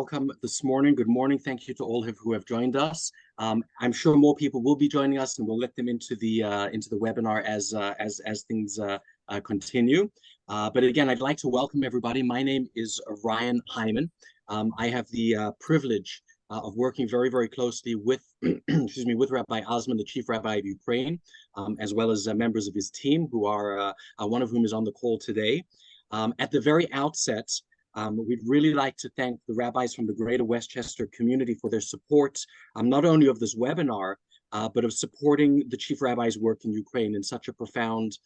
welcome this morning. Good morning. Thank you to all who have joined us. I'm sure more people will be joining us, and we'll let them into the webinar as things continue. But again, I'd like to welcome everybody. My name is Ryan Hyman. I have the privilege of working very, very closely with excuse me, with Rabbi Azman, the Chief Rabbi of Ukraine, as well as members of his team, who are one of whom is on the call today. At the very outset, we'd really like to thank the rabbis from the greater Westchester community for their support, not only of this webinar, but of supporting the Chief Rabbi's work in Ukraine in such a profound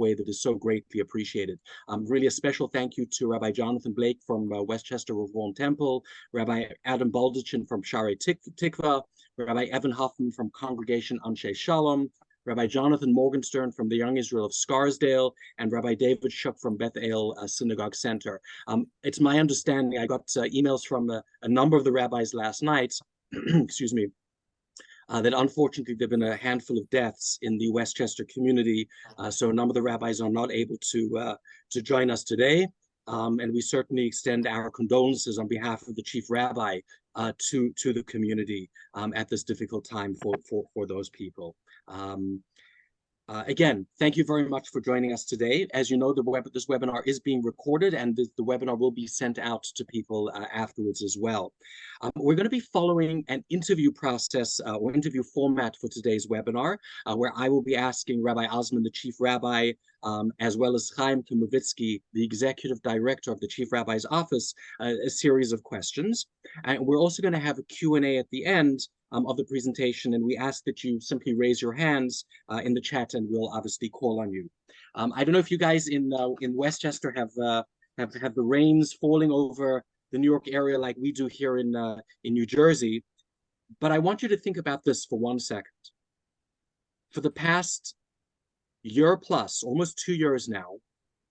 way that is so greatly appreciated. Really a special thank you to Rabbi Jonathan Blake from Westchester Reform Temple, Rabbi Adam Baldachin from Sha'arei Tikva, Rabbi Evan Huffman from Congregation Anshe Shalom, Rabbi Jonathan Morgenstern from the Young Israel of Scarsdale, and Rabbi David Shook from Beth El Synagogue Center. It's my understanding, I got emails from a number of the rabbis last night, excuse me, that unfortunately there have been a handful of deaths in the Westchester community, so a number of the rabbis are not able to join us today, and we certainly extend our condolences on behalf of the Chief Rabbi to the community at this difficult time for those people. Again, thank you very much for joining us today. As you know, this webinar is being recorded, and the webinar will be sent out to people afterwards as well. We're going to be following an interview process or interview format for today's webinar, where I will be asking Rabbi Azman, the Chief Rabbi, as well as Chaim Klimovitsky, the Executive Director of the Chief Rabbi's Office, a series of questions. And we're also going to have a Q&A at the end of the presentation, and we ask that you simply raise your hands in the chat, and we'll obviously call on you. I don't know if you guys in Westchester have the rains falling over the New York area like we do here in New Jersey, but I want you to think about this for 1 second. For the past year plus, almost 2 years now,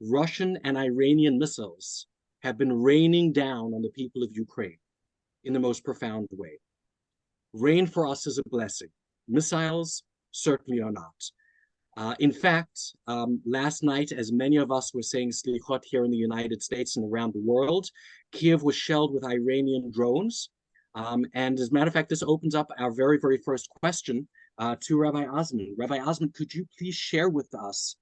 Russian and Iranian missiles have been raining down on the people of Ukraine in the most profound way. Rain for us is a blessing. Missiles certainly are not. In fact, last night, as many of us were saying slichot here in the United States and around the world, Kiev was shelled with Iranian drones. And as a matter of fact, this opens up our very, very first question to Rabbi Azman. Rabbi Azman, could you please share with us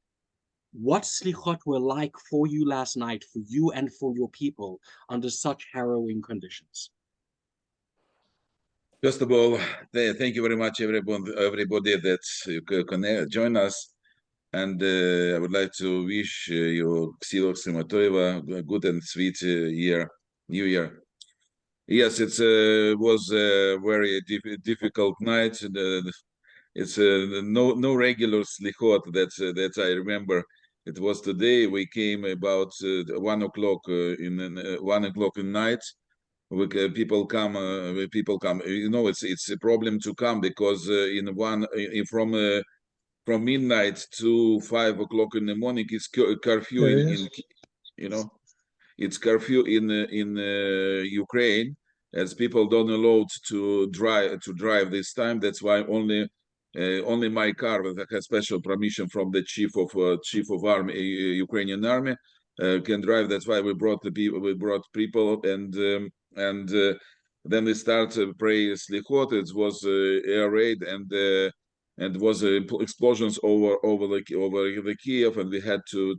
what slichot were like for you last night, for you and for your people, under such harrowing conditions? First of all, thank you very much, everybody that can join us. And I would like to wish you a good and sweet New Year. Yes, it was a very difficult night. It's no regular slichot that I remember. It was today. We came about 1 o'clock in 1 o'clock in night. People come. You know, it's a problem to come because from midnight to 5 o'clock in the morning, it's curfew in you know, it's curfew in Ukraine, as people don't allow to drive this time. That's why only my car that has special permission from the chief of army, Ukrainian army, can drive. That's why we brought people, and then we start pray slichot. It was air raid, and was explosions over the Kiev, and we had to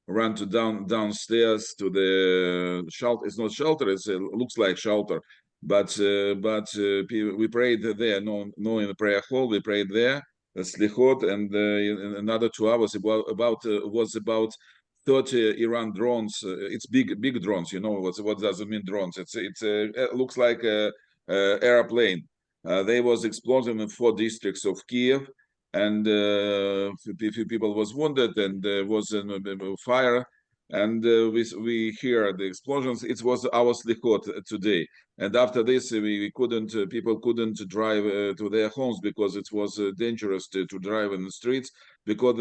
run downstairs to the shelter. It's not shelter. It looks like shelter, but we prayed there. No, in the prayer hall. We prayed there, slichot, and in another 2 hours was about 30 Iran drones. It's big drones. You know what does it mean, drones? It looks like a airplane. There was explosion in 4 districts of Kiev, and few people was wounded, and there was a fire, and we hear the explosions. It was our slichot today, and after this people couldn't drive to their homes because it was dangerous to drive in the streets, because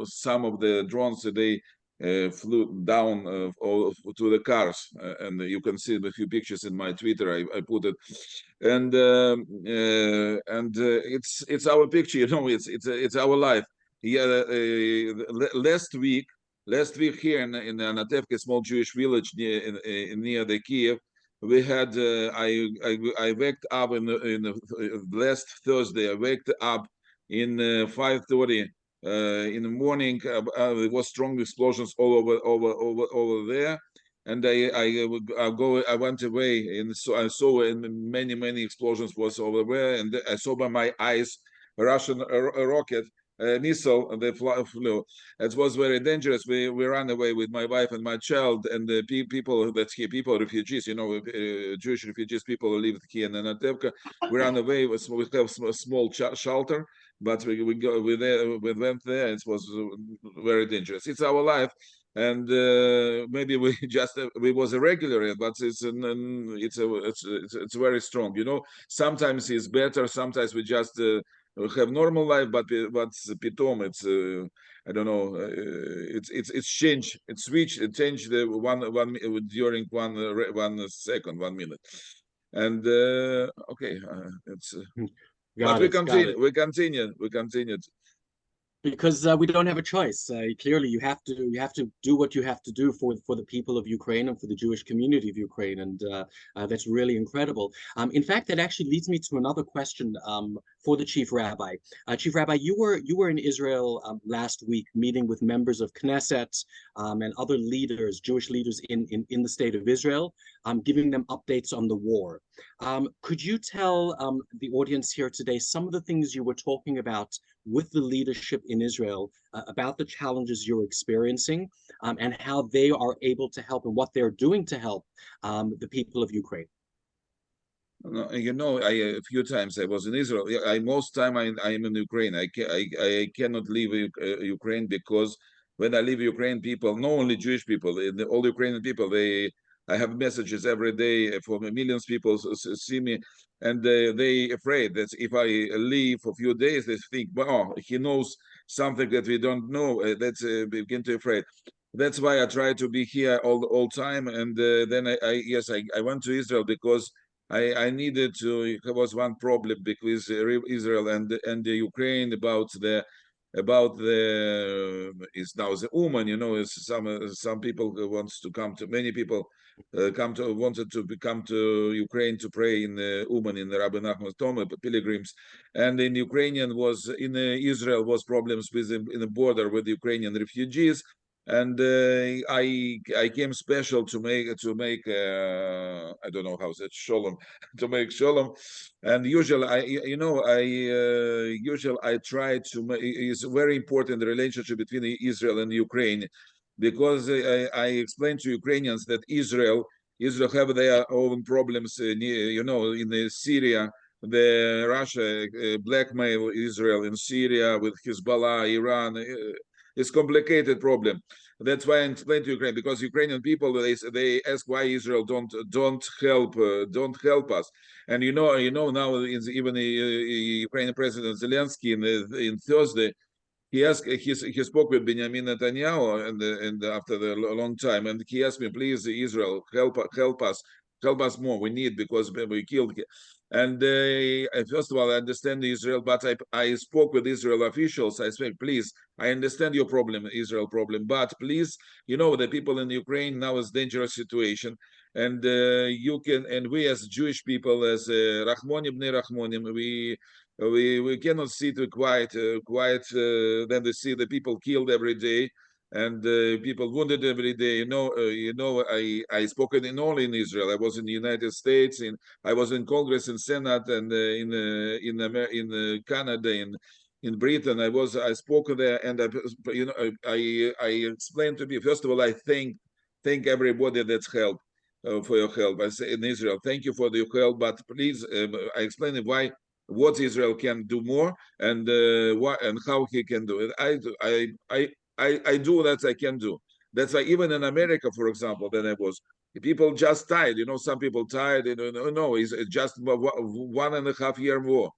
some of the drones they flew down to the cars, and you can see a few pictures in my Twitter. I put it, and it's our picture. You know, it's our life. Yeah, last week Last week here in Anatevka, small Jewish village near the Kiev, we had I waked up in the last Thursday. I waked up in 5:30 in the morning. There was strong explosions all over there, and I went away, and so I saw many explosions was over there, and I saw by my eyes a Russian rocket. Missile, and they flew. It was very dangerous. We ran away with my wife and my child, and the people that's here, refugees, Jewish refugees, people who lived here in Anatevka. We ran away. We have a small shelter, but we went there. It was very dangerous. It's our life, and maybe we just we was irregular, but it's very strong. Sometimes it's better. Sometimes we just have normal life, but pitom, it's I don't know, it's change, it switch, it change the one during 1 second, 1 minute, and okay, it's but we continue, we continue. Because we don't have a choice. Clearly, you have to do what you have to do for the people of Ukraine and for the Jewish community of Ukraine, and that's really incredible. In fact, that actually leads me to another question for the Chief Rabbi. Chief Rabbi, you were in Israel last week, meeting with members of Knesset and other leaders, Jewish leaders in the state of Israel, giving them updates on the war. Could you tell the audience here today some of the things you were talking about with the leadership in Israel about the challenges you're experiencing and how they are able to help and what they're doing to help the people of Ukraine? A few times I was in Israel. Most time I'm in Ukraine. I cannot leave Ukraine, because when I leave Ukraine, people, not only Jewish people, all Ukrainian people, I have messages every day from millions of people see me, and they afraid that if I leave for a few days, they think, well, he knows something that we don't know. That's begin to afraid. That's why I try to be here all time. And then I went to Israel because I needed to. There was one problem because Israel and the Ukraine about the is now the Uman. Is some people wants to come to, many people wanted to come to Ukraine to pray in the Uman, in the Rabbi Nachman Toma pilgrims, and in Ukrainian was in Israel was problems with in the border with the Ukrainian refugees. And I came special to make I don't know how it's shalom to make shalom, and usually I try to make, it's very important the relationship between Israel and Ukraine, because I explained to Ukrainians that Israel have their own problems, in the Syria. The Russia blackmail Israel in Syria with Hezbollah, Iran. It's complicated problem. That's why I explained to Ukraine, because Ukrainian people they ask why Israel don't help us. And now even the Ukrainian President Zelensky in Thursday, he spoke with Benjamin Netanyahu and after the long time, and he asked me, please, Israel, help us more. We need, because we killed. And first of all, I understand Israel, but I spoke with Israel officials. I said, please, I understand your problem, Israel problem, but please, the people in Ukraine now is dangerous situation, and you can, and we as Jewish people, as Rahmonim bnei Rahmonim, we cannot sit quiet. Then they see the people killed every day, and people wounded every day. I spoken in all in Israel. I was in the United States, I was in Congress, in Senate, and in Canada, in Britain. I spoke there, and I explained to me. First of all, I thank everybody that's helped for your help. I say in Israel, thank you for your help, but please, I explained what Israel can do more, and what and how he can do it. I do that I can do. That's why even in America, for example, then I was, people just tired. Some people tired. No, it's just 1.5 year war.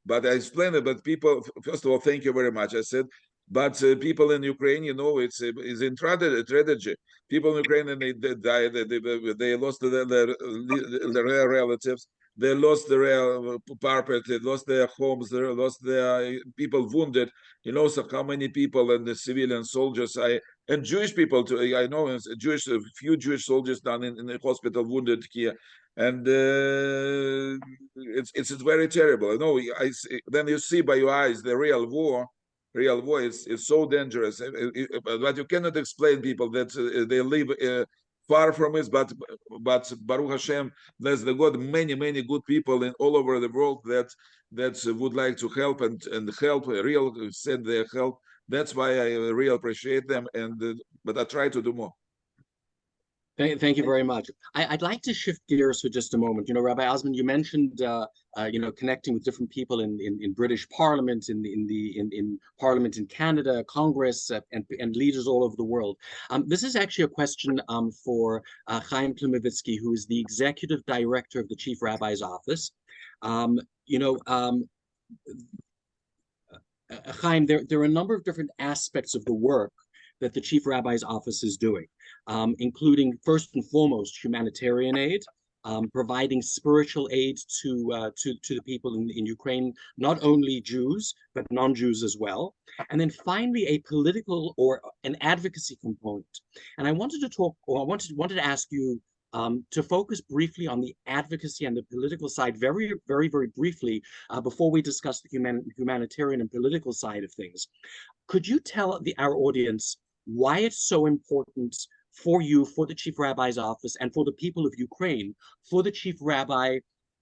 But I explained it. But people, first of all, thank you very much. I said, but people in Ukraine, it's in tragedy. People in Ukraine, and they died. They lost their relatives. they lost their property, they lost their homes, they lost their people wounded. So how many people and the civilian soldiers, and Jewish people too. I know a few Jewish soldiers down in the hospital wounded here, and it's very terrible. Then you see by your eyes the real war. Real war is so dangerous, but you cannot explain people that they live far from it. But Baruch Hashem, there's the God, many good people in all over the world that would like to help and help, real send their help. That's why I really appreciate them, but I try to do more. Thank you very much. I'd like to shift gears for just a moment. Rabbi Azman, you mentioned connecting with different people in British Parliament, in Parliament in Canada, Congress, and leaders all over the world. This is actually a question for Chaim Klimovitsky, who is the executive director of the Chief Rabbi's office. Chaim, there are a number of different aspects of the work that the Chief Rabbi's office is doing, including first and foremost humanitarian aid, providing spiritual aid to the people in Ukraine, not only Jews but non-Jews as well, and then finally a political or an advocacy component. And I wanted to ask you to focus briefly on the advocacy and the political side, very briefly, before we discuss the humanitarian and political side of things. Could you tell our audience why it's so important for you, for the Chief Rabbi's office, and for the people of Ukraine, for the Chief Rabbi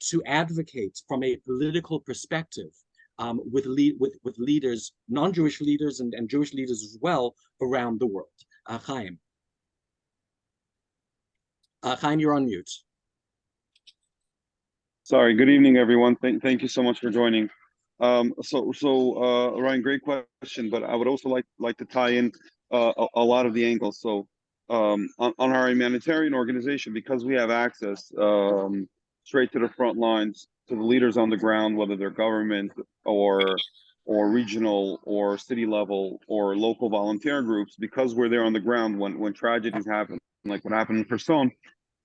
to advocate from a political perspective with leaders, non-Jewish leaders and Jewish leaders as well around the world? Chaim. Chaim, you're on mute. Sorry. Good evening, everyone. Thank you so much for joining. Ryan, great question, but I would also like to tie in a lot of the angles. So on our humanitarian organization, because we have access straight to the front lines, to the leaders on the ground, whether they're government or regional or city level or local volunteer groups, because we're there on the ground when tragedies happen, like what happened in Kherson,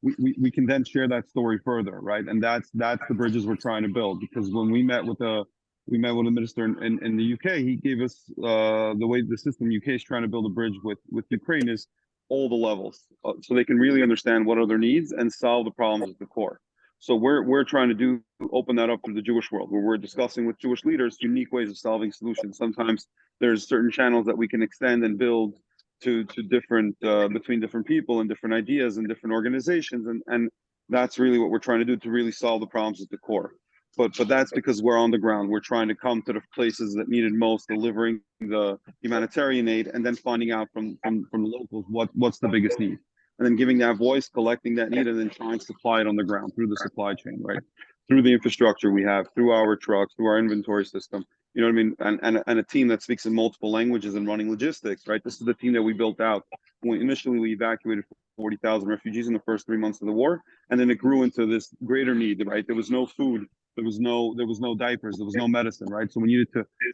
we can then share that story further, right? And that's the bridges we're trying to build. Because when we met with a minister in the UK, he gave us the way the system UK is trying to build a bridge with Ukraine is all the levels, so they can really understand what are their needs and solve the problems at the core. So we're trying to open that up to the Jewish world, where we're discussing with Jewish leaders unique ways of solving solutions. Sometimes there's certain channels that we can extend and build to different between different people and different ideas and different organizations, and that's really what we're trying to do, to really solve the problems at the core. But that's because we're on the ground. We're trying to come to the places that need it most, delivering the humanitarian aid, and then finding out from the locals what's the biggest need, and then giving that voice, collecting that need, and then trying to supply it on the ground through the supply chain, right? Through the infrastructure we have, through our trucks, through our inventory system. You know what I mean? And a team that speaks in multiple languages and running logistics, right? This is the team that we built out. Initially, we evacuated 40,000 refugees in the first 3 months of the war, and then it grew into this greater need, right? There was no food, there was no diapers, there was no medicine, right? So we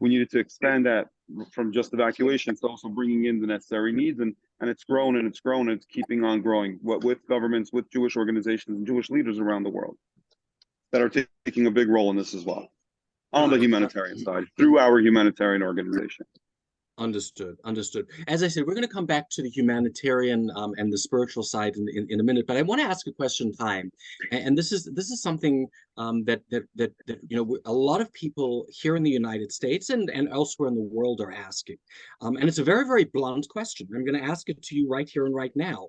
needed to expand that from just evacuation to also bringing in the necessary needs, and it's grown and it's grown and it's keeping on growing. With governments, with Jewish organizations and Jewish leaders around the world that are taking a big role in this as well, on the humanitarian side, through our humanitarian organization. Understood. As I said, we're going to come back to the humanitarian and the spiritual side in a minute, but I want to ask a question, Chaim, and this is something that a lot of people here in the United States and elsewhere in the world are asking, and it's a very blunt question. I'm going to ask it to you right here and right now.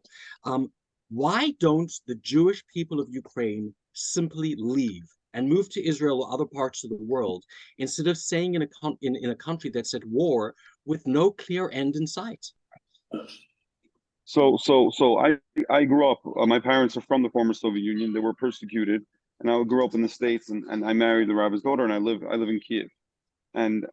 Why don't the Jewish people of Ukraine simply leave and move to Israel or other parts of the world, instead of staying in a country that's at war with no clear end in sight? So I grew up. My parents are from the former Soviet Union. They were persecuted, and I grew up in the States. And I married the rabbi's daughter, and I live in Kiev. And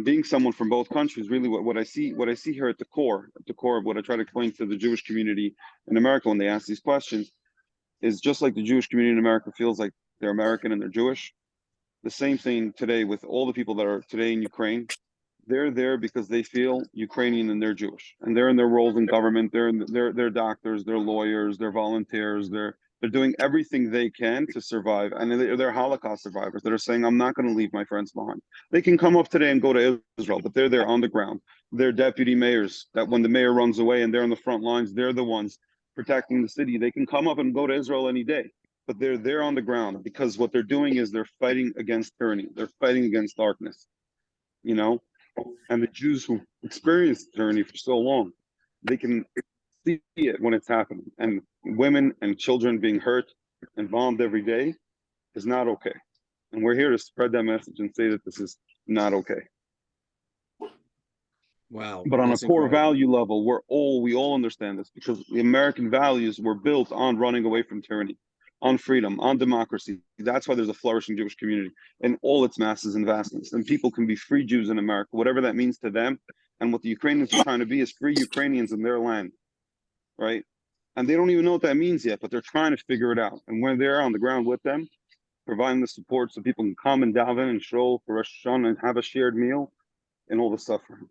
being someone from both countries, really, what I see here at the core of what I try to explain to the Jewish community in America when they ask these questions, is just like the Jewish community in America feels like they're American and they're Jewish. The same thing today with all the people that are today in Ukraine. They're there because they feel Ukrainian and they're Jewish, and they're in their roles in government. They're doctors, they're lawyers, they're volunteers, they're They're doing everything they can to survive, and they're Holocaust survivors that are saying, "I'm not going to leave my friends behind." They can come up today and go to Israel, but they're there on the ground. They're deputy mayors that when the mayor runs away and they're on the front lines, they're the ones protecting the city. They can come up and go to Israel any day, but they're there on the ground because what they're doing is they're fighting against tyranny. They're fighting against darkness, you know. And the Jews who experienced tyranny for so long, they can see it when it's happening. And women and children being hurt and bombed every day is not okay. And we're here to spread that message and say that this is not okay. Wow. But on a core incredible. value level, we all understand this because the American values were built on running away from tyranny, on freedom, on democracy. That's why there's a flourishing Jewish community in all its masses and vastness. And people can be free Jews in America, whatever that means to them. And what the Ukrainians are trying to be is free Ukrainians in their land, right? And they don't even know what that means yet, but they're trying to figure it out. And when they're on the ground with them, providing the support so people can come and daven and shul for Rosh Hashanah and have a shared meal and all the suffering.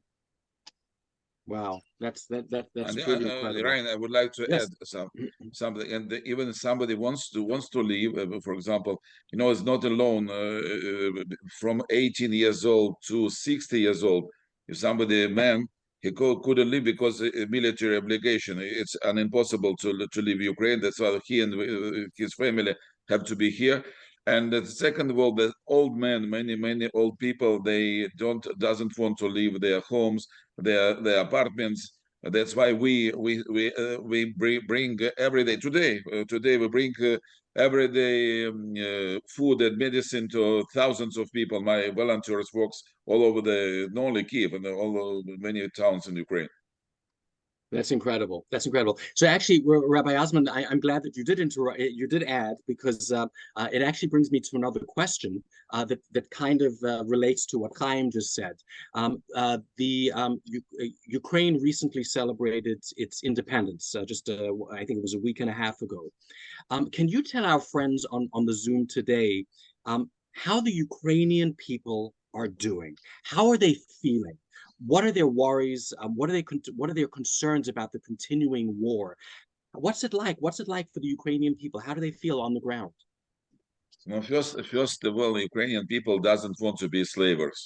Wow, that's And, truly incredible. Ryan, I would like to Yes. add something. And even somebody wants to leave, for example, it's not alone. From 18 years old to 60 years old, if somebody, a man, he couldn't leave because of military obligation. It's impossible to leave Ukraine. That's why he and his family have to be here. And the second of all, the old men, many old people, they doesn't want to leave their homes, their apartments. That's why we bring every day. Today we bring every day food and medicine to thousands of people. My volunteers works all over not only Kiev and all over many towns in Ukraine. That's incredible. That's incredible. So actually, Rabbi Azman, I'm glad that you did add, because it actually brings me to another question that kind of relates to what Chaim just said. Ukraine recently celebrated its independence, I think it was a week and a half ago. Can you tell our friends on the Zoom today how the Ukrainian people are doing? How are they feeling? What are their worries? What are their concerns about the continuing war? What's it like? What's it like for the Ukrainian people? How do they feel on the ground? First of all, the Ukrainian people doesn't want to be slavers.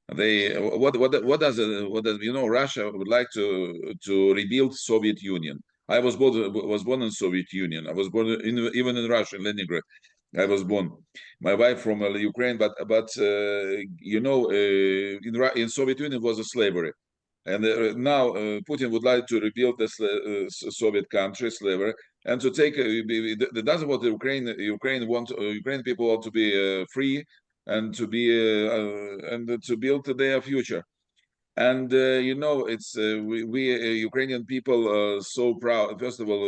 What does Russia would like to rebuild Soviet Union. I was born in Soviet Union. I was born even in Russia, in Leningrad. I was born. My wife from Ukraine, but in Soviet Union was a slavery, and now Putin would like to rebuild the Soviet country slavery, and to take that's what Ukraine people want to be free and to be and to build their future. And it's we Ukrainian people are so proud. First of all,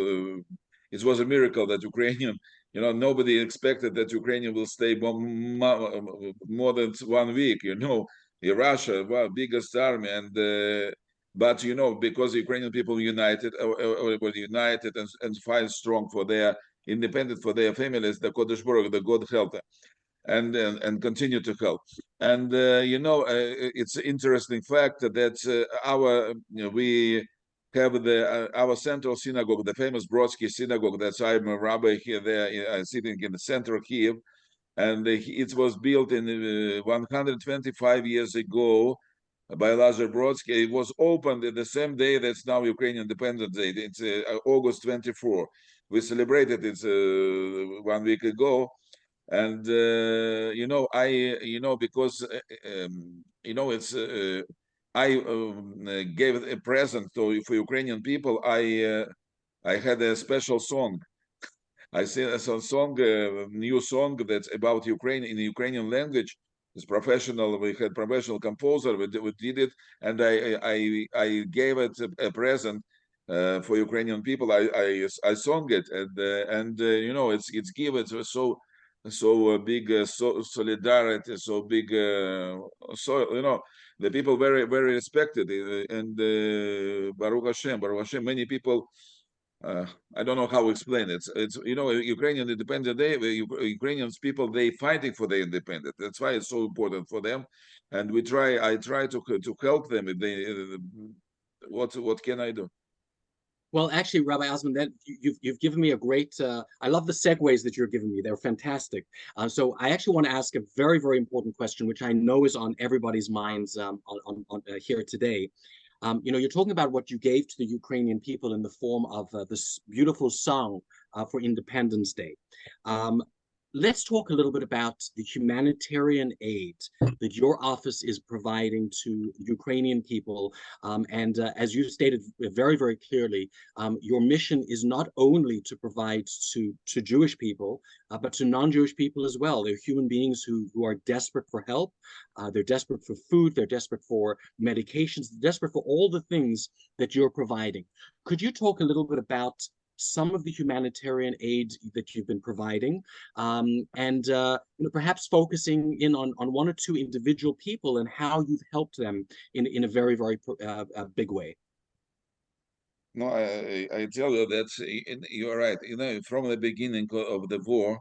it was a miracle that Ukrainian, nobody expected that Ukrainian will stay more than 1 week. Russia, well, biggest army, and but because Ukrainian people united, were united and fight strong for their independence, for their families, the Kodesh Baruch, the God help them, and continue to help. And it's an interesting fact that we have our central synagogue, the famous Brodsky synagogue. That's I'm a rabbi here. There, sitting in the center of Kiev, and it was built in 125 years ago by Lazar Brodsky. It was opened the same day that's now Ukrainian Independence Day. It's August 24. We celebrated it 1 week ago. And because it's I gave a present for Ukrainian people. I had a special song. I sing a song, new song that's about Ukraine in the Ukrainian language. It's professional. We had professional composer. We did it, and I gave it a present for Ukrainian people. I sung it, and it's given so big solidarity, so big the people very very respected it, and Baruch Hashem, many people. I don't know how to explain it. It's Ukrainian Independence Day. Ukrainian people, they fighting for their independence. That's why it's so important for them, and I try to help them. If they, what can I do? Well, actually, Rabbi Azman, that you've given me a great. I love the segues that you're giving me; they're fantastic. So I actually want to ask a very, very important question, which I know is on everybody's minds here today. You're talking about what you gave to the Ukrainian people in the form of this beautiful song for Independence Day. Um, let's talk a little bit about the humanitarian aid that your office is providing to Ukrainian people. And as you stated very, very clearly, your mission is not only to provide to Jewish people, but to non-Jewish people as well. They're human beings who are desperate for help. They're desperate for food. They're desperate for medications. They're desperate for all the things that you're providing. Could you talk a little bit about some of the humanitarian aid that you've been providing, and perhaps focusing in on one or two individual people and how you've helped them in a very, very big way? No, I tell you that you're right. From the beginning of the war,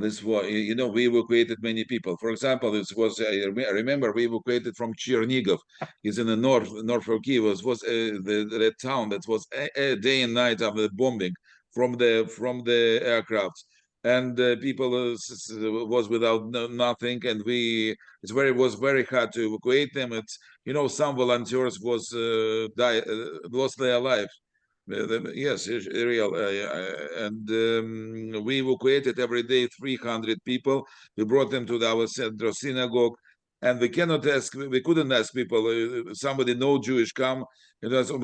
this war, we evacuated many people. For example, I remember we evacuated from Chernigov. It's in the north of Kiev. It was the town that was day and night of the bombing from the aircraft, and people was without nothing, and was very hard to evacuate them. It's some volunteers was lost their lives. Yes, it's real. And we evacuated every day 300 people. We brought them to our central synagogue, and we couldn't ask people. Somebody no Jewish come. So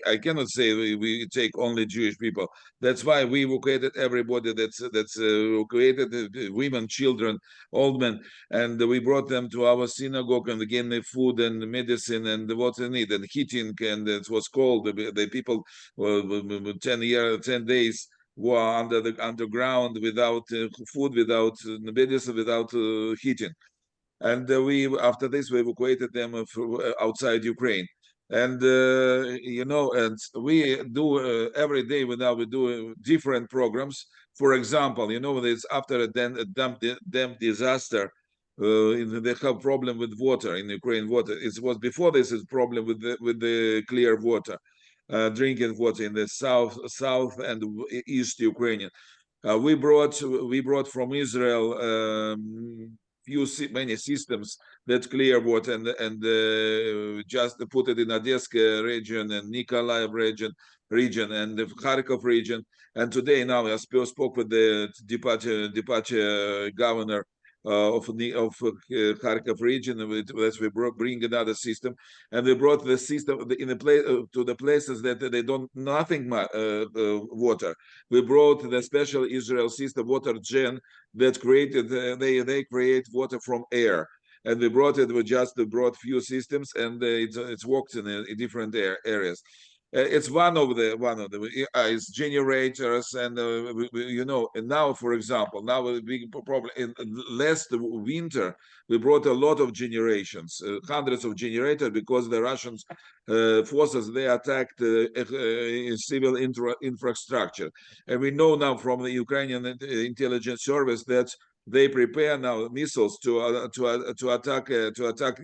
I cannot say we take only Jewish people. That's why we evacuated everybody. That's evacuated, women, children, old men, and we brought them to our synagogue and again the food and medicine and what they need and heating, and it was cold. The people 10 days were under the underground without food, without medicine, without heating. And we after this we evacuated them outside Ukraine. And and we do every day now we do different programs. For example, there's after a dam disaster, they have problem with water in Ukraine. Water it was before this is problem with the clear water, drinking water in the south and east Ukrainian. We brought from Israel many systems that clear water and just put it in Odessa region and Nikolaev region and the Kharkov region. And today now I spoke with the departure governor of Kharkov region. We bring another system, and we brought the system in the place to the places that they don't nothing water. We brought the special Israel system water gen that created they create water from air, and we brought few systems, and it's worked in different areas. It's one of the it's generators, and and now, for example, now a big problem in last winter we brought a lot of generations, hundreds of generators, because the Russians forces they attacked civil infrastructure, and we know now from the Ukrainian intelligence service that they prepare now missiles to attack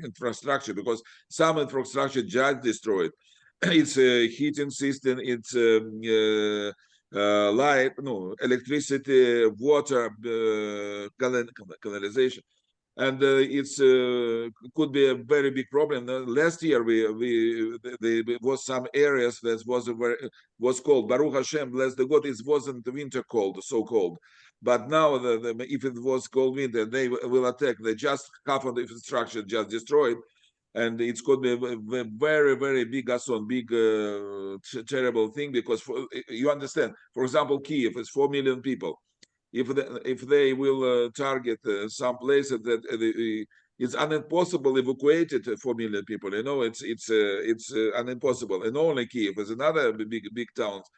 infrastructure, because some infrastructure just destroyed. It's a heating system, it's light, no, electricity, water, canalization, and it's could be a very big problem. Last year, there was some areas that was cold. Baruch Hashem, bless the God, it wasn't winter cold, so cold. But now, if it was cold winter, they will attack. They just half of the infrastructure just destroyed, and it could be a very, very big assault, big terrible thing, because you understand, for example, Kiev is 4 million people. If they will target some places that it's impossible evacuated 4 million people, it's impossible, and only Kiev is another big towns.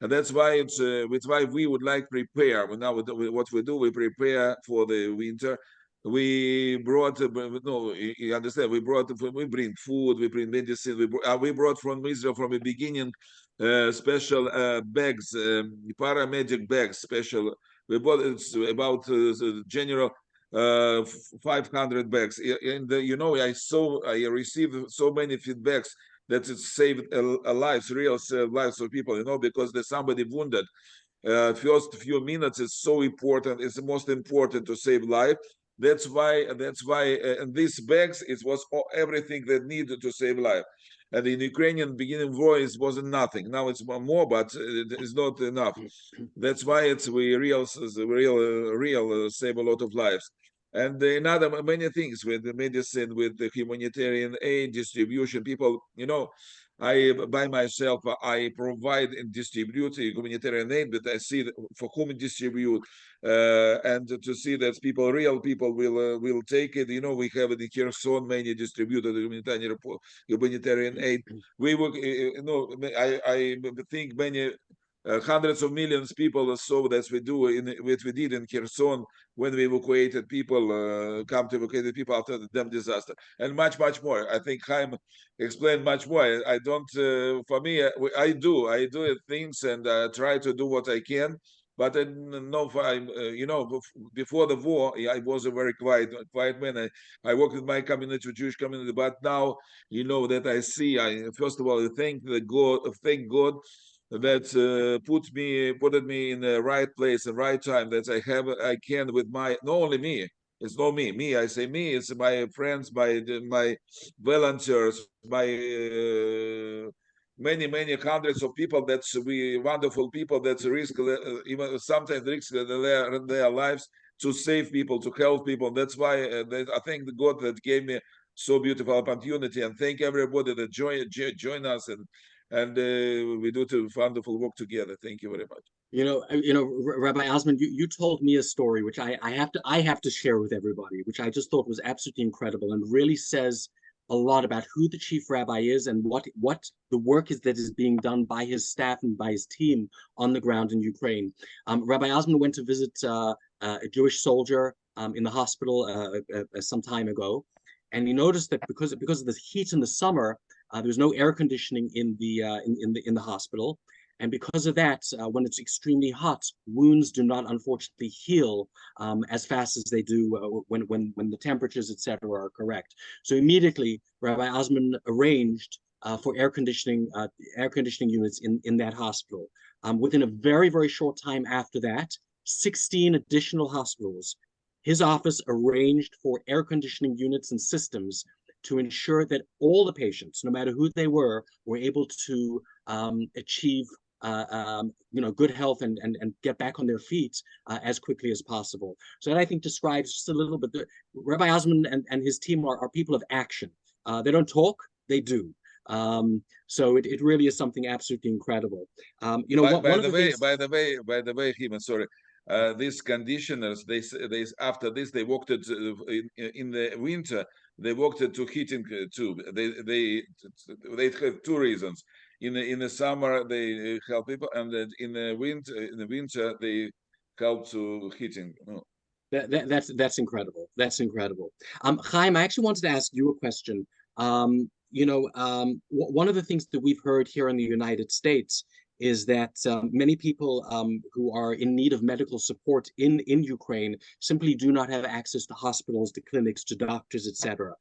And that's why it's why we would like prepare. Now what we do, we prepare for the winter. We brought no, you understand, we bring food, we bring medicine. We brought from Israel from the beginning special bags, paramedic bags, special. We bought it's about general 500 bags. And I received so many feedbacks that it saved lives, real lives of people, you know, because there's somebody wounded. First few minutes is so important. It's the most important to save life. That's why in these bags it was everything that needed to save life. And in Ukrainian beginning war it wasn't nothing. Now it's more, but it's not enough. That's why we real save a lot of lives. And another many things with the medicine, with the humanitarian aid distribution. People, you know, I by myself I provide and distribute humanitarian aid, but I see for whom distribute, and to see that real people will take it. You know, we have in Kherson many distributed humanitarian aid. We work, you know, I think many. Hundreds of millions of people saw that what we did in Kherson when we evacuated people, come to evacuate people after the dam disaster, and much more. I think Chaim explained much more. I don't. For me, I do things and try to do what I can. But I know, you know, before the war, I was a very quiet man. I worked with my community, Jewish community. But now, you know, that I see. First of all, thank God that put me in the right place and right time, that I can with my, not only me, it's not me, I say me, it's my friends, my volunteers, my many hundreds of people, that's we wonderful people that risk even sometimes risk their lives to save people, to help people. That's why I thank the God that gave me so beautiful opportunity, and thank everybody that join us, and we do the wonderful work together. Thank you very much. Rabbi Azman, you told me a story which I have to share with everybody, which I just thought was absolutely incredible and really says a lot about who the chief rabbi is and what the work is that is being done by his staff and by his team on the ground in Ukraine. Rabbi Azman went to visit a Jewish soldier in the hospital some time ago, and he noticed that because of the heat in the summer, there was no air conditioning in the hospital. And because of that, when it's extremely hot, wounds do not unfortunately heal as fast as they do when the temperatures, etc., are correct. So immediately, Rabbi Azman arranged for air conditioning units in that hospital. Within a very short time after that, 16 additional hospitals, his office arranged for air conditioning units and systems to ensure that all the patients, no matter who they were able to achieve good health and get back on their feet as quickly as possible. So that, I think, describes just a little bit. Rabbi Azman and his team are people of action. They don't talk, they do. So it really is something absolutely incredible. By the way, Hima, sorry. These conditioners, they after this they worked in the winter. They worked to heating too. They have two reasons. In the summer they help people, and in the winter they help to heating. Oh. That's incredible. That's incredible. Chaim, I actually wanted to ask you a question. One of the things that we've heard here in the United States is that many people who are in need of medical support in Ukraine simply do not have access to hospitals, to clinics, to doctors, etc.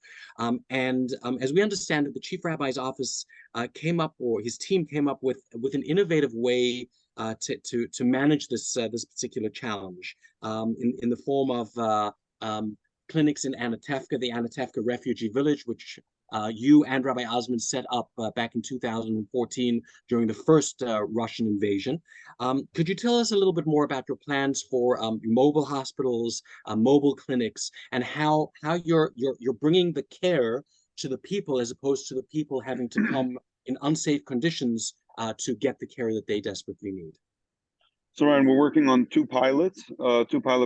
As we understand it, the Chief Rabbi's office his team came up with an innovative way to manage this particular challenge in the form of clinics in Anatevka, the Anatevka Refugee Village, which you and Rabbi Azman set up back in 2014 during the first Russian invasion. Could you tell us a little bit more about your plans for mobile hospitals, mobile clinics, and how you're bringing the care to the people as opposed to the people having to come in unsafe conditions to get the care that they desperately need? So Ryan, we're working on two pilot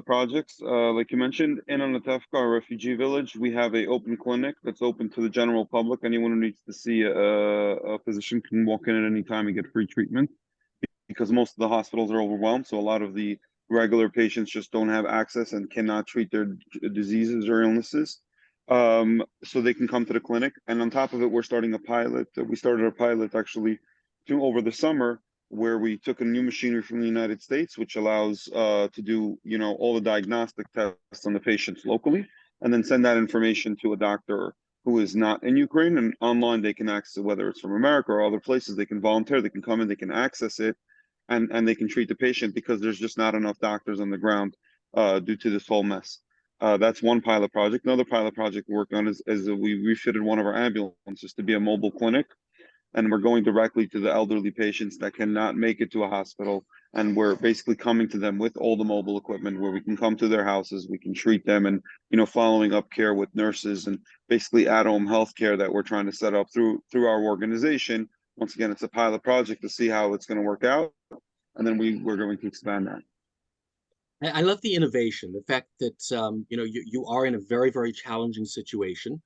projects. Like you mentioned, in Anatevka, refugee village, we have an open clinic that's open to the general public. Anyone who needs to see a physician can walk in at any time and get free treatment, because most of the hospitals are overwhelmed. So a lot of the regular patients just don't have access and cannot treat their diseases or illnesses. So they can come to the clinic. And on top of it, we're starting a pilot. We started a pilot actually over the summer, where we took a new machinery from the United States, which allows to do, all the diagnostic tests on the patients locally, and then send that information to a doctor who is not in Ukraine, and online they can access it, whether it's from America or other places. They can volunteer, they can come in, they can access it, and they can treat the patient because there's just not enough doctors on the ground due to this whole mess. That's one pilot project. Another pilot project we're working on is we refitted one of our ambulances to be a mobile clinic, and we're going directly to the elderly patients that cannot make it to a hospital, and we're basically coming to them with all the mobile equipment where we can come to their houses, we can treat them, and following up care with nurses, and basically at-home healthcare that we're trying to set up through our organization. Once again, it's a pilot project to see how it's going to work out, and then we're going to expand that. I love the innovation, the fact that you are in a very, very challenging situation,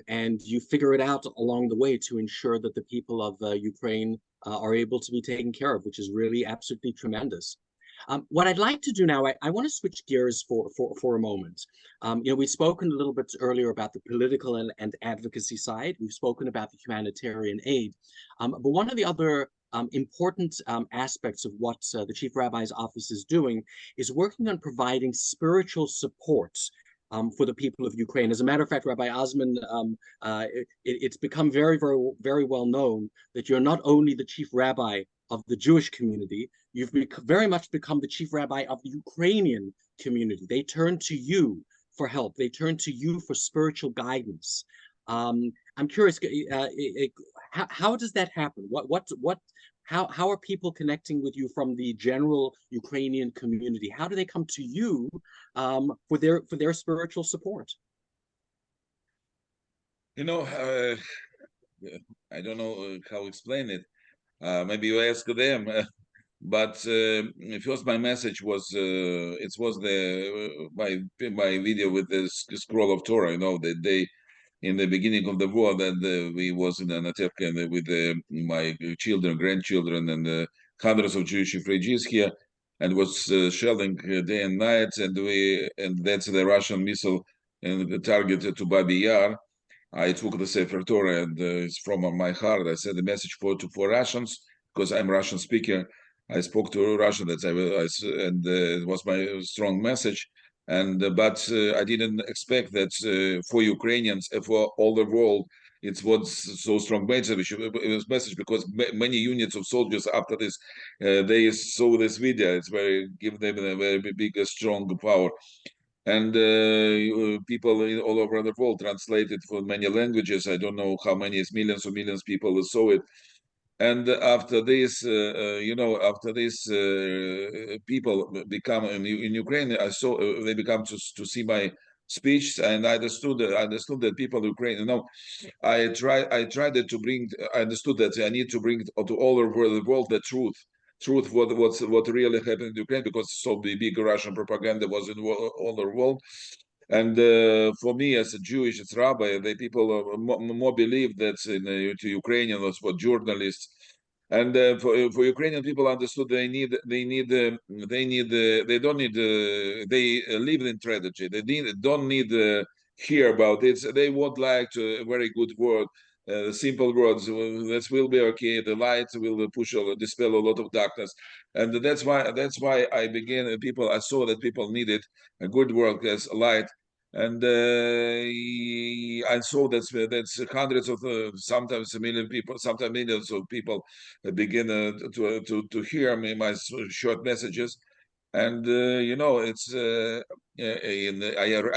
and you figure it out along the way to ensure that the people of Ukraine are able to be taken care of, which is really absolutely tremendous. What I'd like to do now, I want to switch gears for a moment. We've spoken a little bit earlier about the political and advocacy side. We've spoken about the humanitarian aid. But one of the other important aspects of what the Chief Rabbi's office is doing is working on providing spiritual support for the people of Ukraine. As a matter of fact, Rabbi Azman, it's become very, very, very well known that you're not only the chief rabbi of the Jewish community, you've very much become the chief rabbi of the Ukrainian community. They turn to you for help. They turn to you for spiritual guidance. I'm curious, how does that happen? How are people connecting with you from the general Ukrainian community? How do they come to you for their spiritual support? I don't know how to explain it. Maybe you ask them. But first, my message was it was my video with the scroll of Torah. That they in the beginning of the war that we was in an attack with my children, grandchildren, and hundreds of Jewish refugees here, and was shelling day and night, and that's the Russian missile and targeted to Babi Yar. I took the Sefer Torah, and it's from my heart. I sent a message for Russians because I'm Russian speaker. I spoke to Russian, and it was my strong message. But I didn't expect that for Ukrainians, for all the world, it was so strong message. It was message because many units of soldiers after this, they saw this video. It's give them a very big, strong power. And people all over the world translated for many languages. I don't know how many, millions of millions of people saw it. And after this, people become in Ukraine. I saw they become to see my speech, and I understood that people in Ukraine. I tried to bring. I understood that I need to bring to all over the world the truth. What really happened in Ukraine, because so big Russian propaganda was in all the world. And for me, as a Jewish rabbi, the people more believe that to Ukrainian was for journalists, and for Ukrainian people understood they live in tragedy. They don't need hear about it. They would like to a very good word. Simple words. That will be okay. The light will dispel a lot of darkness, and that's why I began. I saw that people needed a good word as light, and I saw that's hundreds of sometimes a million people, sometimes millions of people begin to hear me my short messages, and it's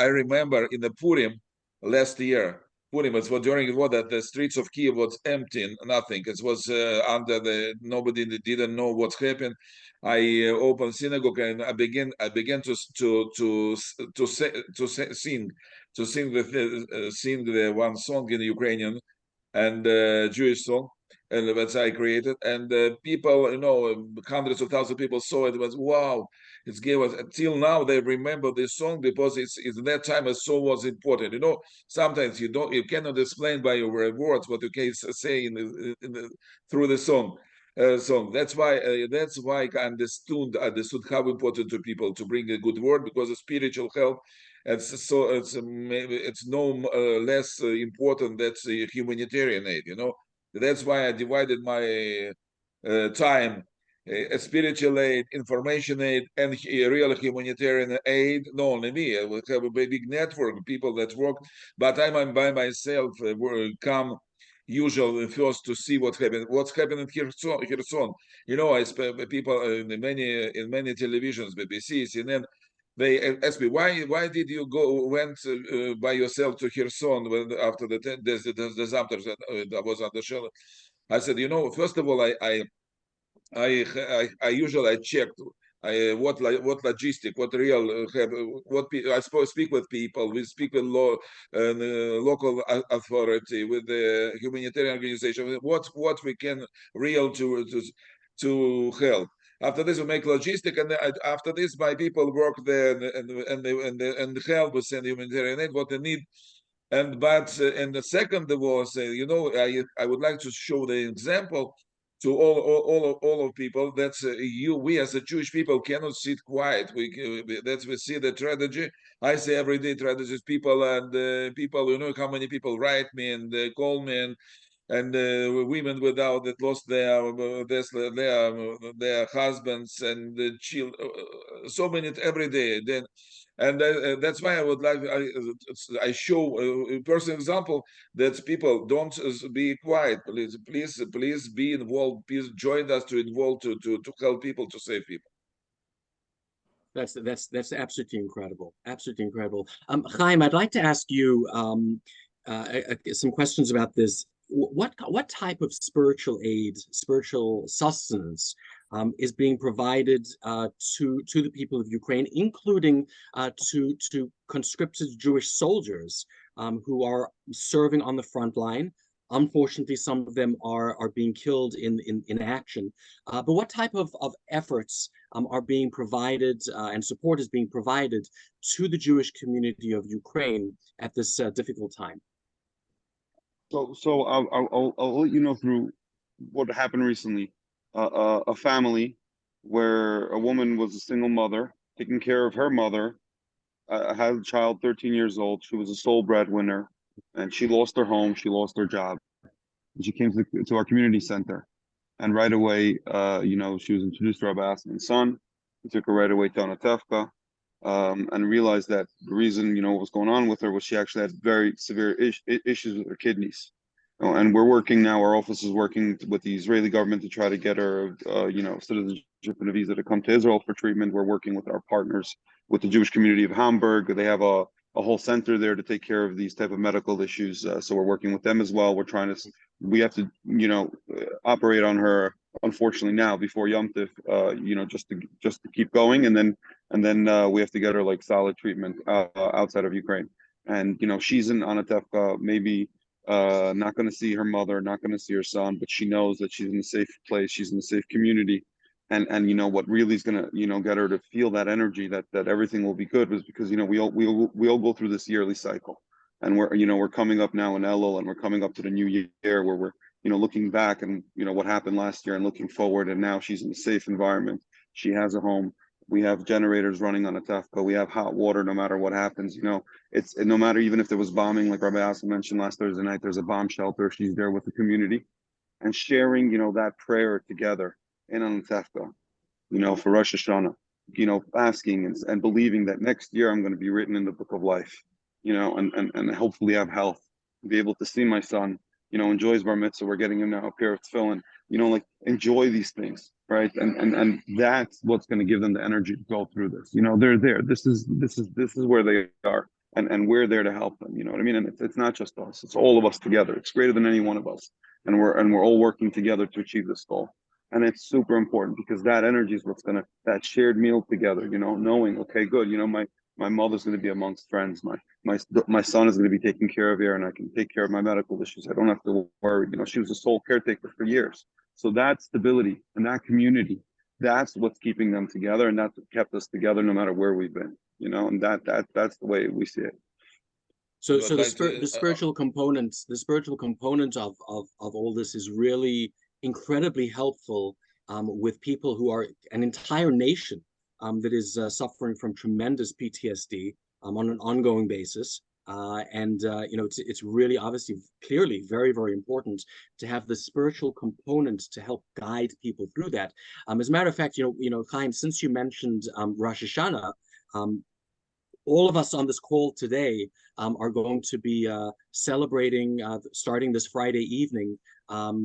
I remember in the Purim last year. Purim, it was during the war that the streets of Kiev was empty, nothing. It was under nobody didn't know what's happened. I opened synagogue and I began to sing the one song in Ukrainian and Jewish song, and that I created, and people, hundreds of thousands of people saw it. It was wow! It gave us until now they remember this song because it's that time a song was important. Sometimes you cannot explain by your words what you can say through the song. That's why I understood how important to people to bring a good word, because of spiritual health. It's no less important that's humanitarian aid. That's why I divided my time spiritual aid, information aid, and real humanitarian aid. Not only me, we have a big network of people that work, but I'm by myself. Come usually first to see what's happening here. Kherson. You know, I spent people in many televisions, BBC, CNN. They asked me why did you went by yourself to Kherson after the disaster that was under shell. I said, you know, first of all, I usually checked what logistic, what real speak with people. We speak with local authority, with the humanitarian organization. What we can real to help. After this, we make logistic, and after this, my people work there and help with send humanitarian aid what they need. And the second was, you know, I would like to show the example to all of people that we as a Jewish people cannot sit quiet. We see the tragedy. I see every day tragedies. People people, you know how many people write me and call me and women without that lost their husbands and the children. So many every day. Then and that's why I would like I show a personal example that people don't be quiet. Please be involved. Please join us to involve to help people, to save people. That's absolutely incredible. Absolutely incredible. Chaim, I'd like to ask you some questions about this. What type of spiritual aid, spiritual sustenance is being provided to the people of Ukraine, including to conscripted Jewish soldiers who are serving on the front line? Unfortunately, some of them are being killed in action. But what type of efforts are being provided and support is being provided to the Jewish community of Ukraine at this difficult time? So I'll let you know through what happened recently. A family where a woman was a single mother taking care of her mother, had a child 13 years old. She was a sole breadwinner, and she lost her home. She lost her job. And she came to our community center, and right away, you know, she was introduced to Rabbi Azman's son. He took her right away to Anatevka, and realized that the reason, you know, what was going on with her was she actually had very severe issues with her kidneys. And we're working now, our office is working with the Israeli government to try to get her, you know, citizenship and a visa to come to Israel for treatment. We're working with our partners, with the Jewish community of Hamburg. They have a whole center there to take care of these type of medical issues. So we're working with them as well. We're trying to, we have to, you know, operate on her, unfortunately now before Yom Tif, you know, just to keep going. And then we have to get her like solid treatment outside of Ukraine. And, you know, she's in Anatevka, maybe not going to see her mother, not going to see her son, but she knows that she's in a safe place, she's in a safe community. And you know what really is going to, you know, get her to feel that energy that everything will be good, was because, you know, we all go through this yearly cycle, and we're coming up now in Elul, and we're coming up to the new year where we're, you know, looking back and, you know, what happened last year and looking forward. And now she's in a safe environment, she has a home, we have generators running on a Tafka, we have hot water no matter what happens. You know, it's no matter, even if there was bombing, like Rabbi Azman mentioned last Thursday night, there's a bomb shelter, she's there with the community and sharing, you know, that prayer together in Anatevka, you know, for Rosh Hashanah, you know, asking and believing that next year I'm going to be written in the book of life, you know, and hopefully have health, be able to see my son, you know, enjoy his bar mitzvah. We're getting him now a pair of tefillin, you know, like enjoy these things, right? And that's what's going to give them the energy to go through this. You know, they're there. This is where they are, and we're there to help them. You know what I mean? And it's not just us; it's all of us together. It's greater than any one of us, and we're all working together to achieve this goal. And it's super important because that energy is what's gonna, that shared meal together, you know, knowing, okay, good, you know, my mother's gonna be amongst friends, my son is gonna be taken care of here, and I can take care of my medical issues. I don't have to worry. You know, she was a sole caretaker for years. So that stability and that community, that's what's keeping them together, and that's what kept us together no matter where we've been, you know, and that's the way we see it. So the spiritual component, of all this is really incredibly helpful with people who are an entire nation that is suffering from tremendous PTSD on an ongoing basis. It's really obviously clearly very, very important to have the spiritual component to help guide people through that. As a matter of fact, Chaim, since you mentioned Rosh Hashanah, all of us on this call today are going to be celebrating, starting this Friday evening,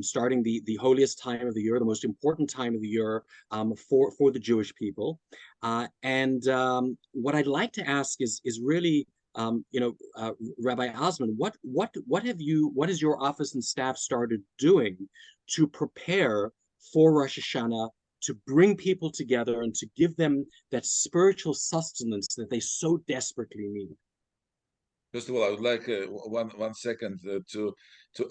starting the holiest time of the year, the most important time of the year for the Jewish people. What I'd like to ask is really, Rabbi Azman, what has your office and staff started doing to prepare for Rosh Hashanah, to bring people together and to give them that spiritual sustenance that they so desperately need? First of all, I would like 1 second to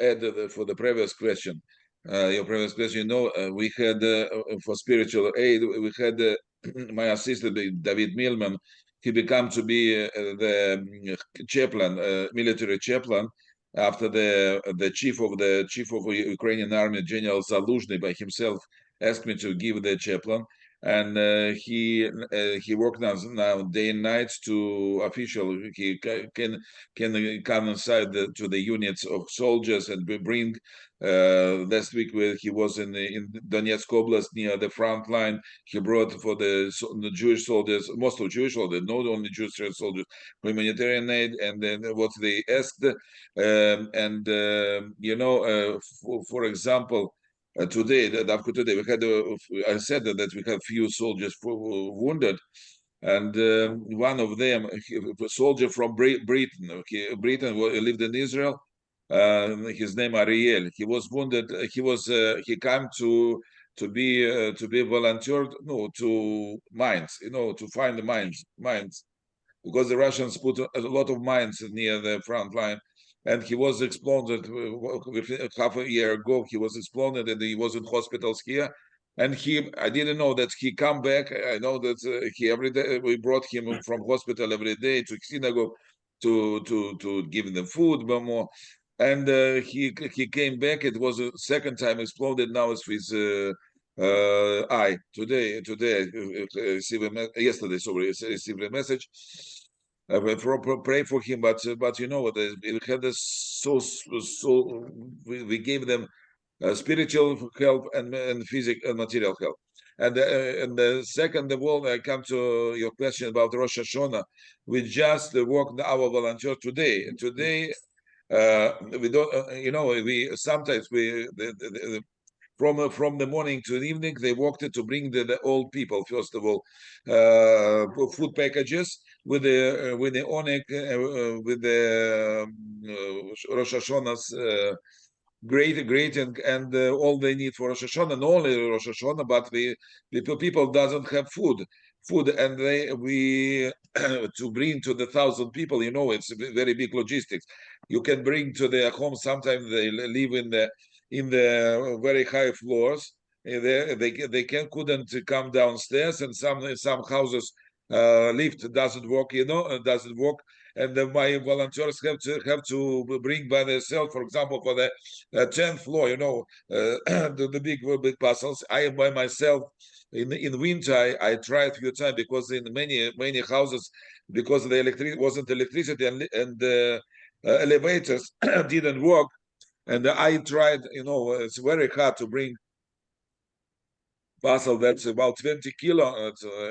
add for the previous question. Your previous question, we had for spiritual aid, we had my assistant David Milman. He became to be the chaplain, military chaplain, after the chief of Ukrainian army, General Zaluzhny, by himself asked me to give the chaplain. And he worked now day and night to official. He can come inside to the units of soldiers and bring. Last week he was in Donetsk Oblast near the front line. He brought for the Jewish soldiers, most of Jewish soldiers, not only Jewish soldiers, humanitarian aid, and then what they asked. For example. Today we had, I said that we had few soldiers wounded, and one of them, a soldier from Britain. Britain lived in Israel. His name Ariel. He was wounded. He came to be volunteered. No, to mines. To find the mines, because the Russians put a lot of mines near the front line. And he was exploded half a year ago. He was exploded, and he was in hospitals here. And I didn't know that he come back. I know that he every day we brought him from hospital every day to synagogue to give them food, but more. And he came back. It was a second time exploded. Now it's with eye. Today yesterday. Sorry, I received a message. Pray for him, but we had this so we gave them spiritual help and physical and material help. And the second of all, I come to your question about Rosh Hashanah. We just worked our volunteer today. Today, we don't, we sometimes from the morning to the evening, they worked to bring the old people, first of all, food packages with the onek, with the Rosh Hashanah's great and all they need for Rosh Hashanah, not only Rosh Hashanah, but the people doesn't have food, and we to bring to the 1,000 people, it's very big logistics. You can bring to their home. Sometimes they live in the very high floors. They couldn't come downstairs, and some houses lift doesn't work, doesn't work. And my volunteers have to bring by themselves, for example, for the 10th floor, the big parcels. I am by myself. In winter, I tried a few times, because in many houses, because the wasn't electricity and the elevators didn't work. And I tried, it's very hard to bring parcel that's about 20 kilo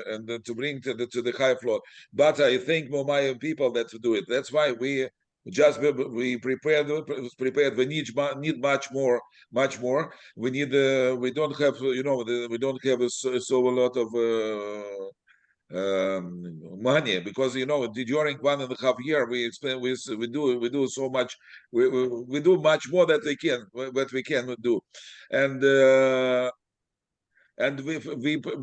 and to bring to the high floor. But I think more my people that do it. That's why we prepared. We need much more. We need. We don't have. We don't have so a lot of. Money, because during 1.5 years we do so much. We do much more that we can do, and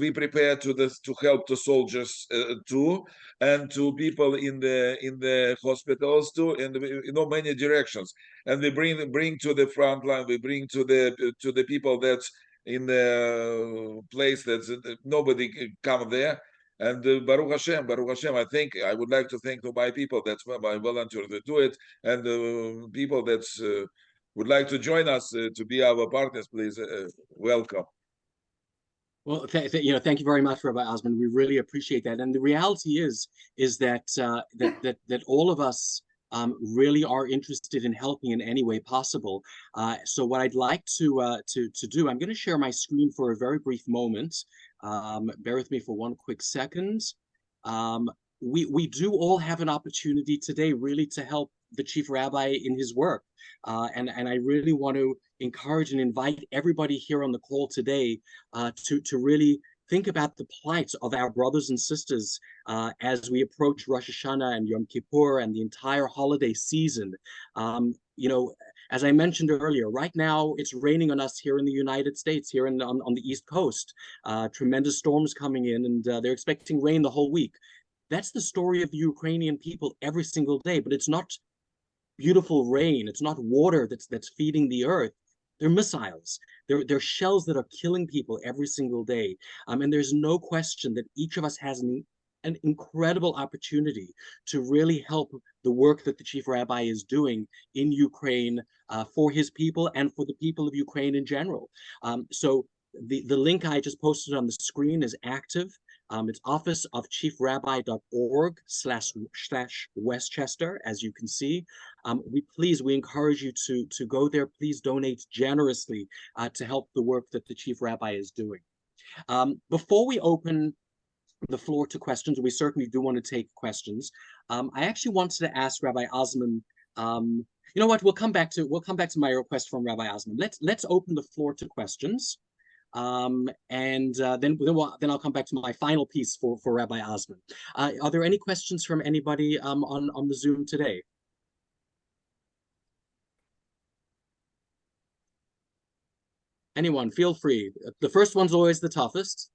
we prepare to help the soldiers too, and to people in the hospitals too, and many directions. And we bring to the front line. We bring to the people that's in the place that nobody come there. And Baruch Hashem, I think I would like to thank my people. That's my volunteers that do it, and people that would like to join us to be our partners. Please, welcome. Well, thank you very much, Rabbi Azman. We really appreciate that. And the reality is that that all of us really are interested in helping in any way possible. So what I'd like to do, I'm going to share my screen for a very brief moment. Bear with me for one quick second. We do all have an opportunity today really to help the chief rabbi in his work. And I really want to encourage and invite everybody here on the call today to really think about the plight of our brothers and sisters as we approach Rosh Hashanah and Yom Kippur and the entire holiday season. You know, as I mentioned earlier, right now it's raining on us here in the United States, here on the East Coast. Tremendous storms coming in, and they're expecting rain the whole week. That's the story of the Ukrainian people every single day, but it's not beautiful rain. It's not water that's feeding the earth. They're missiles. They're shells that are killing people every single day. And there's no question that each of us has an incredible opportunity to really help the work that the chief rabbi is doing in Ukraine for his people and for the people of Ukraine in general. So the link I just posted on the screen is active. It's officeofchiefrabbi.org/Westchester, as you can see. We encourage you to go there. Please donate generously to help the work that the chief rabbi is doing. Before we open the floor to questions, we certainly do want to take questions. I actually wanted to ask Rabbi Azman. You know what? We'll come back to my request from Rabbi Azman. Let's open the floor to questions. Then I'll come back to my final piece for Rabbi Azman. Are there any questions from anybody on the Zoom today? Anyone, feel free. The first one's always the toughest.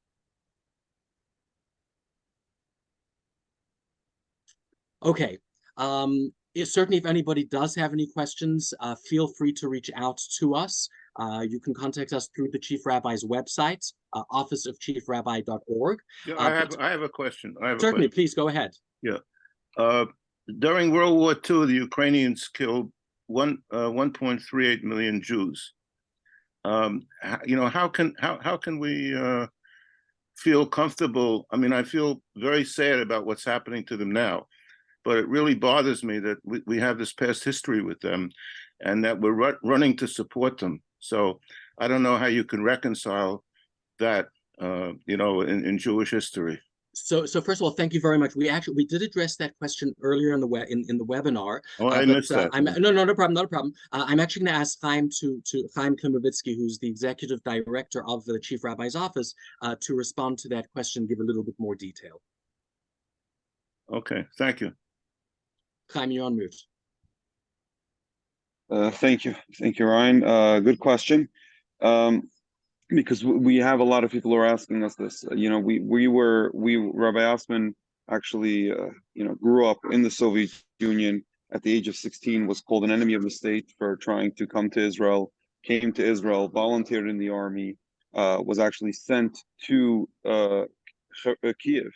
Okay. Certainly, if anybody does have any questions, feel free to reach out to us. You can contact us through the Chief Rabbi's website, officeofchiefrabbi.org. Yeah, I have a question. Certainly, please go ahead. Yeah. During World War II, the Ukrainians killed 1.38 million Jews. You know, how can we feel comfortable? I mean, I feel very sad about what's happening to them now, but it really bothers me that we have this past history with them and that we're running to support them. So I don't know how you can reconcile that, you know, in Jewish history. So first of all, thank you very much. We did address that question earlier in the webinar. Oh, I missed that. No problem, not a problem. I'm actually going to ask Chaim Chaim Klimovitsky, who's the executive director of the Chief Rabbi's office, to respond to that question, give a little bit more detail. Okay, thank you. Chaim, you're on mute. Thank you, Ryan. Good question. Because we have a lot of people who are asking us this. You know, Rabbi Azman actually, you know, grew up in the Soviet Union. At the age of 16, was called an enemy of the state for trying to come to Israel. Came to Israel, volunteered in the army, was actually sent to Kiev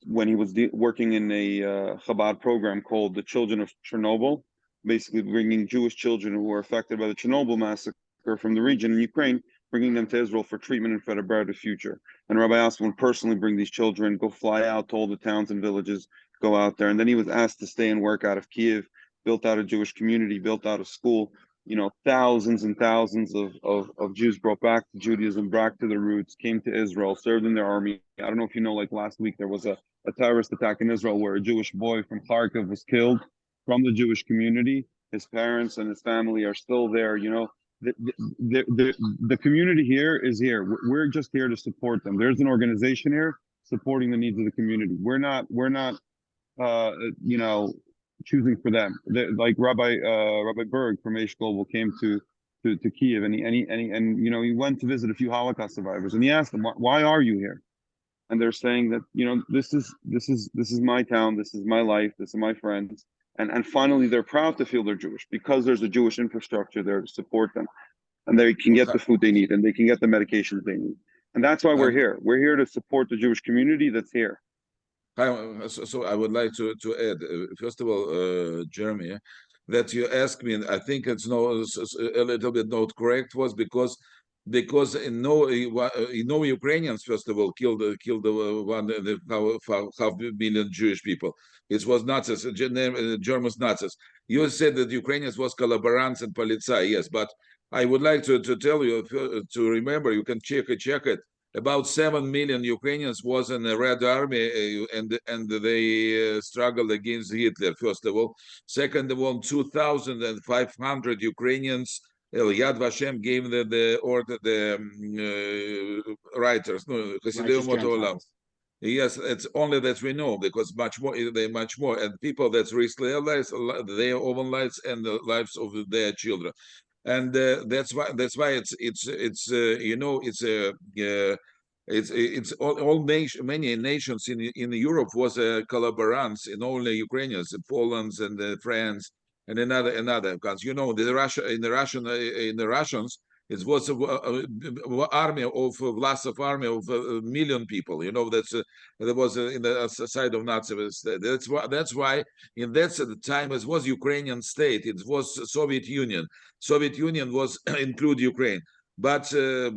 when he was working in a Chabad program called the Children of Chernobyl, basically bringing Jewish children who were affected by the Chernobyl massacre from the region in Ukraine, bringing them to Israel for treatment and for a better future. And Rabbi Azman would personally bring these children, go fly out to all the towns and villages, go out there. And then he was asked to stay and work out of Kiev, built out a Jewish community, built out a school. You know, thousands and thousands of Jews brought back to Judaism, back to their roots, came to Israel, served in their army. I don't know if you know, like last week, there was a terrorist attack in Israel where a Jewish boy from Kharkiv was killed from the Jewish community. His parents and his family are still there, you know. The community here is here. We're just here to support them. There's an organization here supporting the needs of the community. We're not you know, choosing for them. Like Rabbi Berg from Aish Global came to Kiev and you know, he went to visit a few Holocaust survivors and he asked them, why are you here? And they're saying that, you know, this is my town, this is my life, this is my friends. And finally, they're proud to feel they're Jewish because there's a Jewish infrastructure there to support them. And they can get the food they need and they can get the medications they need. And that's why we're here. We're here to support the Jewish community that's here. So I would like to add, first of all, Jeremy, that you asked me, and I think it's a little bit not correct, was because because no Ukrainians first of all killed half million Jewish people. It was Nazis, German Nazis. You said that Ukrainians was collaborants and polizei, yes, but I would like to tell you to remember. You can check it. About 7 million Ukrainians was in the Red Army, and they struggled against Hitler. First of all, second of all, 2,500 Ukrainians. Yad Vashem gave the order, the writers, no, yes, it's only that we know, because much more, and people that risk their lives, their own lives, and the lives of their children, and that's why it's all nation, many nations in Europe was collaborants in only Ukrainians, Poland and France and another countries. The Russians, it was an army of Vlasov army of a million people. There was in the side of Nazis. That's why in that time it was Ukrainian state. It was Soviet Union. Soviet Union was include Ukraine. But it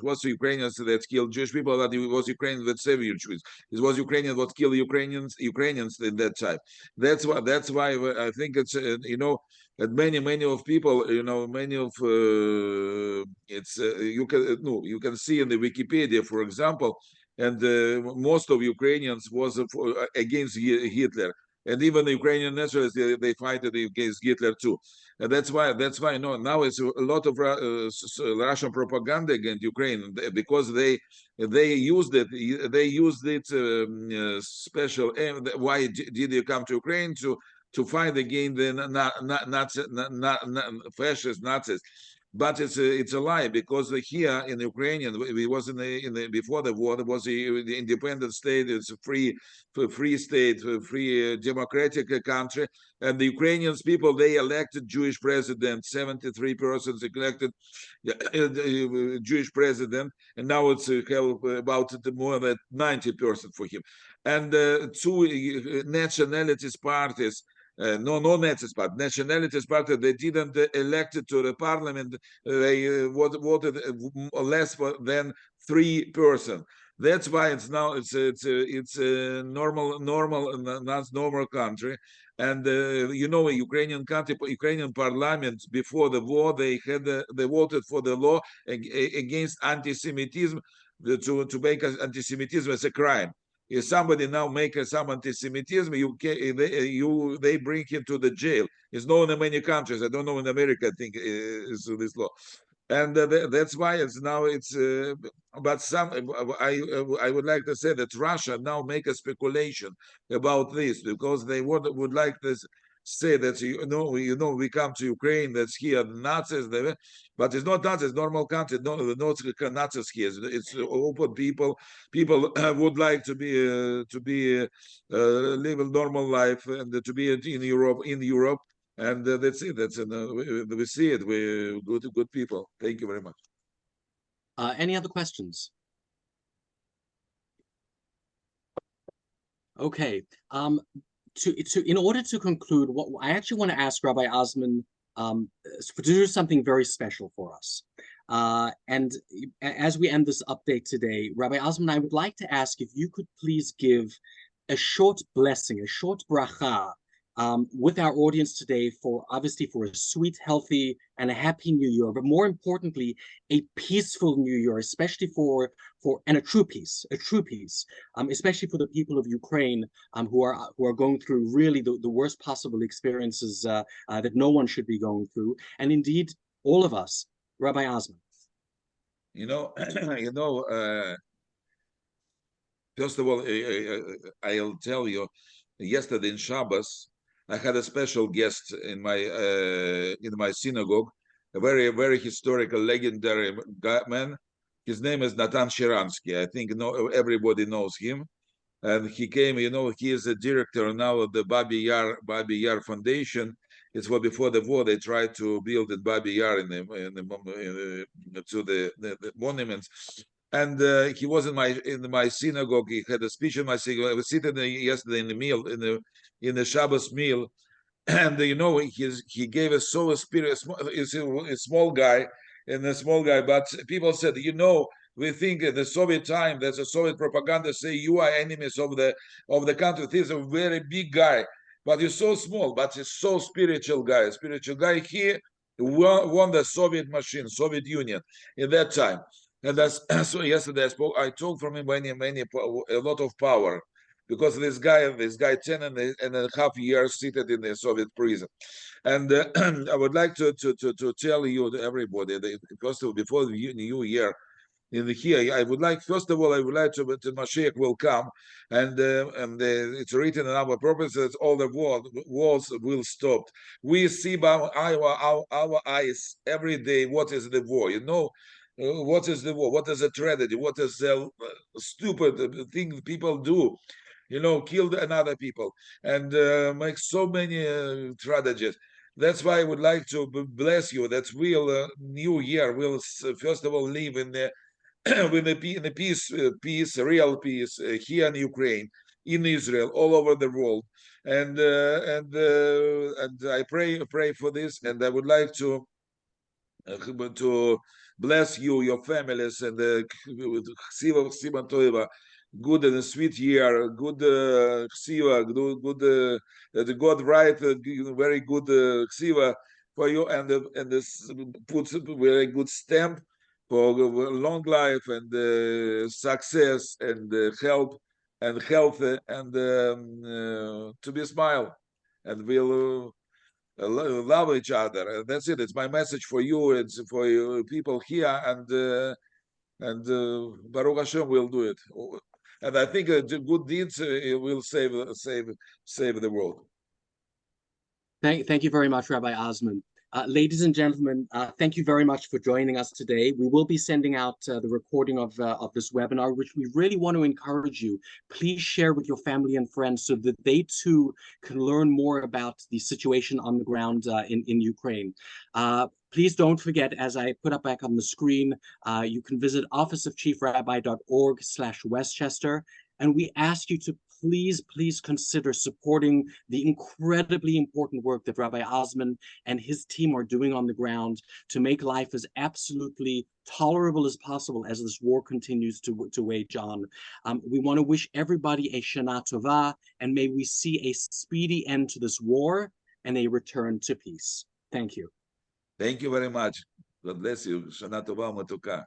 was Ukrainians that killed Jewish people, but it was Ukrainians that saved Jews. It was Ukrainians that killed Ukrainians in that time. That's why I think it's that many of people, many of you can see in the Wikipedia, for example, and most of Ukrainians was against Hitler. And even the Ukrainian nationalists, they fight against Hitler too, and that's why now it's a lot of Russian propaganda against Ukraine, because they used it special. Why did you come to Ukraine to fight against the fascist Nazis? But it's a lie, because here in Ukrainian, we was in the before the war, there was the independent state. It's a free state, free democratic country, and the Ukrainians people, they elected Jewish president. 73% elected Jewish president, and now it's about more than 90% for him. And two nationalities parties. No Nazis party, nationalities party. They didn't elected to the parliament. They voted less than 3%. That's why it's now it's a normal not normal country. And Ukrainian country, Ukrainian parliament before the war, they voted for the law against anti-Semitism, to make anti-Semitism as a crime. If somebody now makes some anti-Semitism, they bring him to the jail. It's known in many countries. I don't know in America. I think is this law, and that's why but I would like to say that Russia now make a speculation about this, because they would like to say that we come to Ukraine, that's here Nazis, but it's not Nazis, normal country, no Nazis here. It's open people would like to be live a normal life, and to be in Europe, and that's it. We see it. We're good people. Thank you very much. Any other questions? Okay. In order to conclude, what I actually want to ask Rabbi Azman to do something very special for us. And as we end this update today, Rabbi Azman, I would like to ask if you could please give a short blessing, a short bracha, with our audience today, obviously for a sweet, healthy, and a happy New Year, but more importantly, a peaceful New Year, especially and a true peace, especially for the people of Ukraine, who are going through really the worst possible experiences that no one should be going through, and indeed all of us. Rabbi Azman. First of all, I'll tell you, yesterday in Shabbos, I had a special guest in my synagogue, a very, very historical, legendary man. His name is Natan Sharansky. I think everybody knows him. And he came, he is a director now of the Babi Yar Foundation. It's what before the war they tried to build in Babi Yar to the monuments. And he was in my synagogue. He had a speech in my synagogue. I was sitting yesterday in the meal, in the Shabbos meal, and he gave us so a spirit. He's a small guy. and a small guy. But people said, we think in the Soviet time, there's a Soviet propaganda say you are enemies of the country. He's a very big guy, but he's so small, but he's so spiritual guy. He won the Soviet machine, Soviet Union in that time. And that's so yesterday I took from him a lot of power, because this guy 10.5 years seated in the Soviet prison. And I would like to tell you, everybody, first of all, before the new year, here, I would like to Mashiach will come, and it's written in our purposes, all the wars will stop. We see by our eyes every day what is the war. What is the war? What is a tragedy? What is the stupid thing people do? Kill another people and make so many tragedies. That's why I would like to bless you. That new year will first of all live in the with the peace, real peace here in Ukraine, in Israel, all over the world, and I pray for this, and I would like to bless you, your families, and good and sweet year, good the God write very good for you, and this puts a very good stamp for long life and success and health and to be smile, and we'll love each other. That's it. It's my message for you. It's for you people here, and Baruch Hashem will do it. And I think good deeds will save the world. Thank you very much, Rabbi Azman. Ladies and gentlemen, thank you very much for joining us today. We will be sending out the recording of this webinar, which we really want to encourage you. Please share with your family and friends so that they too can learn more about the situation on the ground in Ukraine. Please don't forget, as I put up back on the screen, you can visit officeofchiefrabbi.org/Westchester. And we ask you to please consider supporting the incredibly important work that Rabbi Azman and his team are doing on the ground to make life as absolutely tolerable as possible as this war continues to wage on. We want to wish everybody a Shana Tova, and may we see a speedy end to this war and a return to peace. Thank you. Thank you very much. God bless you. Shana Tova Matuka.